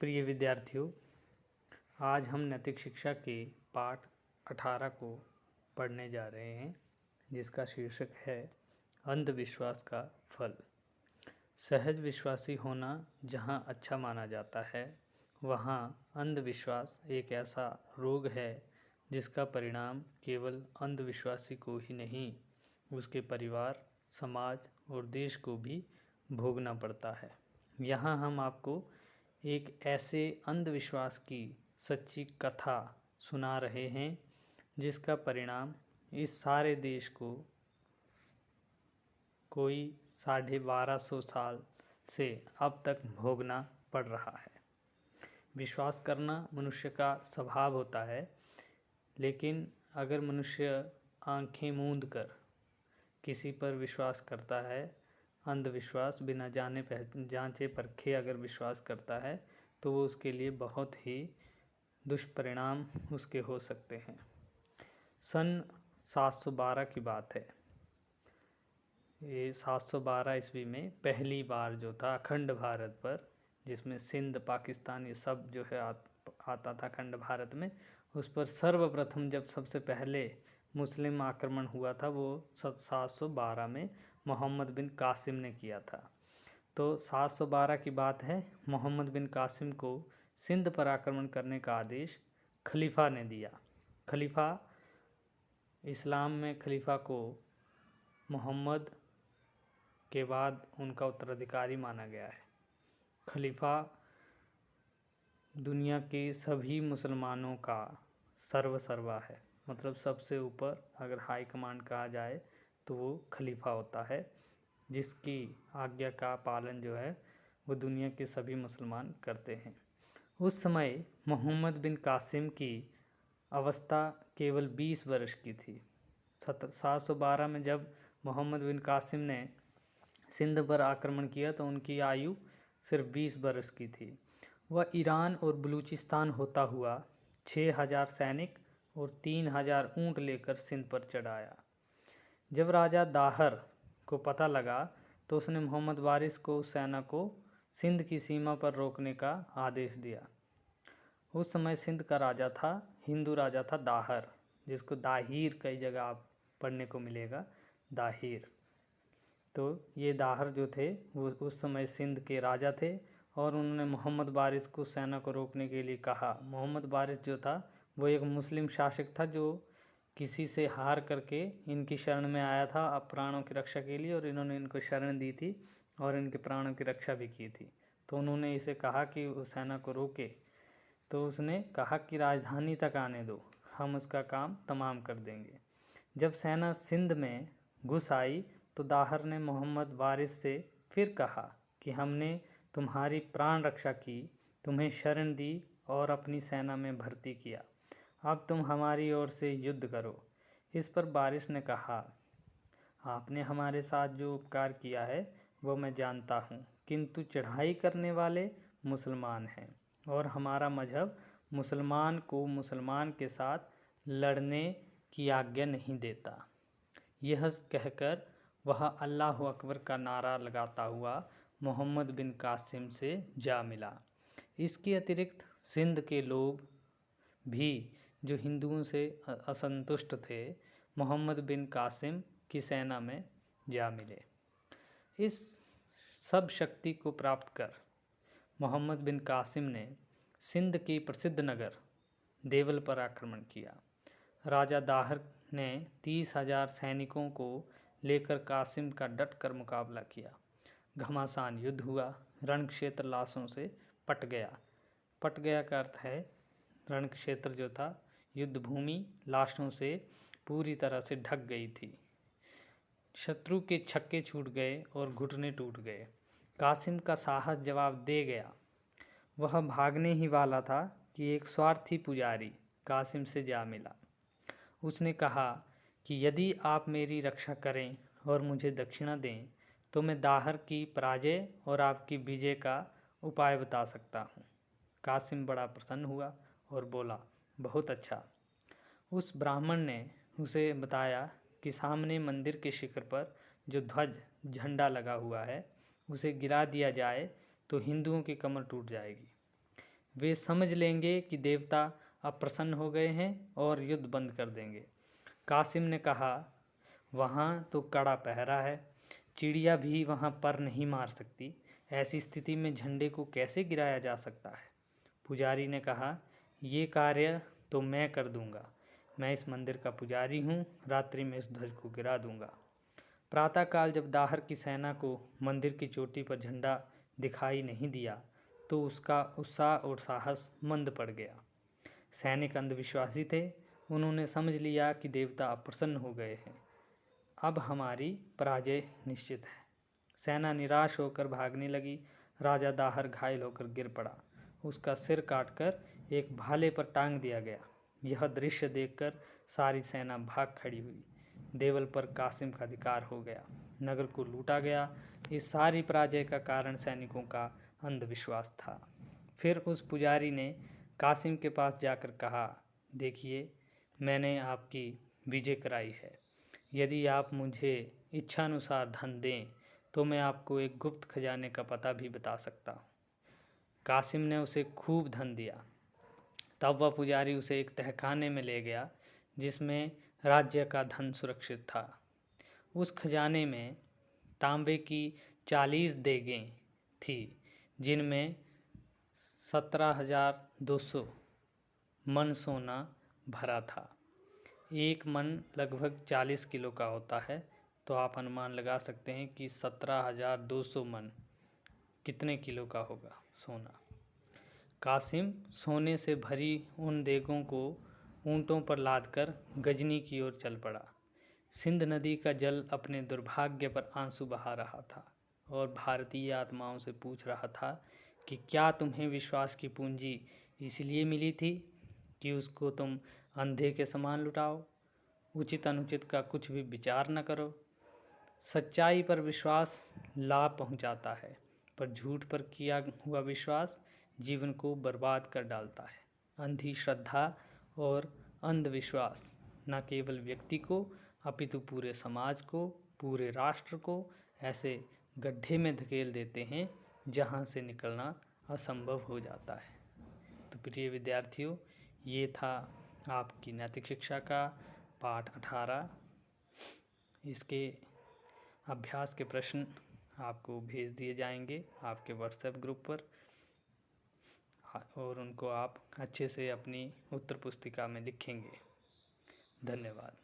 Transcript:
प्रिय विद्यार्थियों, आज हम नैतिक शिक्षा के पाठ 18 को पढ़ने जा रहे हैं, जिसका शीर्षक है अंधविश्वास का फल। सहज विश्वासी होना जहाँ अच्छा माना जाता है, वहाँ अंधविश्वास एक ऐसा रोग है जिसका परिणाम केवल अंधविश्वासी को ही नहीं, उसके परिवार, समाज और देश को भी भोगना पड़ता है। यहाँ हम आपको एक ऐसे अंधविश्वास की सच्ची कथा सुना रहे हैं जिसका परिणाम इस सारे देश को कोई 1250 साल से अब तक भोगना पड़ रहा है। विश्वास करना मनुष्य का स्वभाव होता है, लेकिन अगर मनुष्य आंखें मूंद कर किसी पर विश्वास करता है, अंधविश्वास बिना जांचे परखे अगर विश्वास करता है, तो वो उसके लिए बहुत ही दुष्परिणाम उसके हो सकते हैं। सन 712 की बात है। ये 712 ईस्वी में पहली बार जो था अखंड भारत पर, जिसमें सिंध, पाकिस्तान ये सब जो है आता था अखंड भारत में, उस पर सर्वप्रथम जब सबसे पहले मुस्लिम आक्रमण हुआ था वो 712 में मोहम्मद बिन कासिम ने किया था। तो 712 की बात है। मोहम्मद बिन कासिम को सिंध पर आक्रमण करने का आदेश खलीफा ने दिया। खलीफा, इस्लाम में खलीफा को मोहम्मद के बाद उनका उत्तराधिकारी माना गया है। खलीफा दुनिया के सभी मुसलमानों का सर्वा है, मतलब सबसे ऊपर अगर हाई कमांड कहा जाए तो वो खलीफा होता है, जिसकी आज्ञा का पालन जो है वो दुनिया के सभी मुसलमान करते हैं। उस समय मोहम्मद बिन कासिम की अवस्था केवल 20 वर्ष की थी। 712 में जब मोहम्मद बिन कासिम ने सिंध पर आक्रमण किया तो उनकी आयु सिर्फ 20 वर्ष की थी। वह ईरान और बलूचिस्तान होता हुआ 6000 सैनिक और 3000 ऊँट लेकर सिंध पर चढ़ाया। जब राजा दाहर को पता लगा तो उसने मोहम्मद वारिस को उस सेना को सिंध की सीमा पर रोकने का आदेश दिया। उस समय सिंध का राजा था, हिंदू राजा था दाहर, जिसको दाहिर कई जगह आप पढ़ने को मिलेगा, दाहिर। तो ये दाहर जो थे वो उस समय सिंध के राजा थे और उन्होंने मोहम्मद वारिस को सेना को रोकने के लिए कहा। मोहम्मद वारिस जो था वो एक मुस्लिम शासक था जो किसी से हार करके इनकी शरण में आया था प्राणों की रक्षा के लिए, और इन्होंने इनको शरण दी थी और इनके प्राणों की रक्षा भी की थी। तो उन्होंने इसे कहा कि उस सेना को रोके। तो उसने कहा कि राजधानी तक आने दो, हम उसका काम तमाम कर देंगे। जब सेना सिंध में घुस आई तो दाहर ने मोहम्मद वारिस से फिर कहा कि हमने तुम्हारी प्राण रक्षा की, तुम्हें शरण दी और अपनी सेना में भर्ती किया, अब तुम हमारी ओर से युद्ध करो। इस पर वारिस ने कहा, आपने हमारे साथ जो उपकार किया है वो मैं जानता हूँ, किंतु चढ़ाई करने वाले मुसलमान हैं और हमारा मजहब मुसलमान को मुसलमान के साथ लड़ने की आज्ञा नहीं देता। यह कहकर वह अल्लाह अकबर का नारा लगाता हुआ मोहम्मद बिन कासिम से जा मिला। इसके अतिरिक्त सिंध के लोग भी जो हिंदुओं से असंतुष्ट थे, मोहम्मद बिन कासिम की सेना में जा मिले। इस सब शक्ति को प्राप्त कर मोहम्मद बिन कासिम ने सिंध के प्रसिद्ध नगर देवल पर आक्रमण किया। राजा दाहर ने 30,000 सैनिकों को लेकर कासिम का डटकर मुकाबला किया। घमासान युद्ध हुआ। रण क्षेत्र लाशों से पट गया। पट गया का अर्थ है रण क्षेत्र जो था, युद्ध भूमि लाशों से पूरी तरह से ढक गई थी। शत्रु के छक्के छूट गए और घुटने टूट गए। कासिम का साहस जवाब दे गया। वह भागने ही वाला था कि एक स्वार्थी पुजारी कासिम से जा मिला। उसने कहा कि यदि आप मेरी रक्षा करें और मुझे दक्षिणा दें तो मैं दाहर की पराजय और आपकी विजय का उपाय बता सकता हूँ। कासिम बड़ा प्रसन्न हुआ और बोला, बहुत अच्छा। उस ब्राह्मण ने उसे बताया कि सामने मंदिर के शिखर पर जो ध्वज झंडा लगा हुआ है उसे गिरा दिया जाए तो हिंदुओं की कमर टूट जाएगी। वे समझ लेंगे कि देवता अप्रसन्न हो गए हैं और युद्ध बंद कर देंगे। कासिम ने कहा, वहाँ तो कड़ा पहरा है, चिड़िया भी वहाँ पर नहीं मार सकती। ऐसी स्थिति में झंडे को कैसे गिराया जा सकता है? पुजारी ने कहा, ये कार्य तो मैं कर दूंगा। मैं इस मंदिर का पुजारी हूँ, रात्रि में इस ध्वज को गिरा दूंगा। प्रातःकाल जब दाहर की सेना को मंदिर की चोटी पर झंडा दिखाई नहीं दिया तो उसका उत्साह और साहस मंद पड़ गया। सैनिक अंधविश्वासी थे, उन्होंने समझ लिया कि देवता अप्रसन्न हो गए हैं, अब हमारी पराजय निश्चित है। सेना निराश होकर भागने लगी। राजा दाहर घायल होकर गिर पड़ा, उसका सिर काटकर एक भाले पर टांग दिया गया। यह दृश्य देखकर सारी सेना भाग खड़ी हुई। देवल पर कासिम का अधिकार हो गया, नगर को लूटा गया। इस सारी पराजय का कारण सैनिकों का अंधविश्वास था। फिर उस पुजारी ने कासिम के पास जाकर कहा, देखिए, मैंने आपकी विजय कराई है। यदि आप मुझे इच्छानुसार धन दें तो मैं आपको एक गुप्त खजाने का पता भी बता सकता हूँ। कासिम ने उसे खूब धन दिया। तब वह पुजारी उसे एक तहखाने में ले गया जिसमें राज्य का धन सुरक्षित था। उस खजाने में तांबे की 40 देगें थी, जिनमें 17,200 मन सोना भरा था। एक मन लगभग 40 किलो का होता है, तो आप अनुमान लगा सकते हैं कि 17,200 मन कितने किलो का होगा सोना। कासिम सोने से भरी उन देगों को ऊंटों पर लादकर गजनी की ओर चल पड़ा। सिंध नदी का जल अपने दुर्भाग्य पर आंसू बहा रहा था और भारतीय आत्माओं से पूछ रहा था कि क्या तुम्हें विश्वास की पूंजी इसलिए मिली थी कि उसको तुम अंधे के समान लुटाओ, उचित अनुचित का कुछ भी विचार न करो। सच्चाई पर विश्वास लाभ पहुंचाता है, पर झूठ पर किया हुआ विश्वास जीवन को बर्बाद कर डालता है। अंधी श्रद्धा और अंधविश्वास न केवल व्यक्ति को अपितु पूरे समाज को, पूरे राष्ट्र को ऐसे गड्ढे में धकेल देते हैं जहां से निकलना असंभव हो जाता है। तो प्रिय विद्यार्थियों, ये था आपकी नैतिक शिक्षा का पाठ 18। इसके अभ्यास के प्रश्न आपको भेज दिए जाएंगे आपके व्हाट्सएप ग्रुप पर, और उनको आप अच्छे से अपनी उत्तर पुस्तिका में लिखेंगे। धन्यवाद।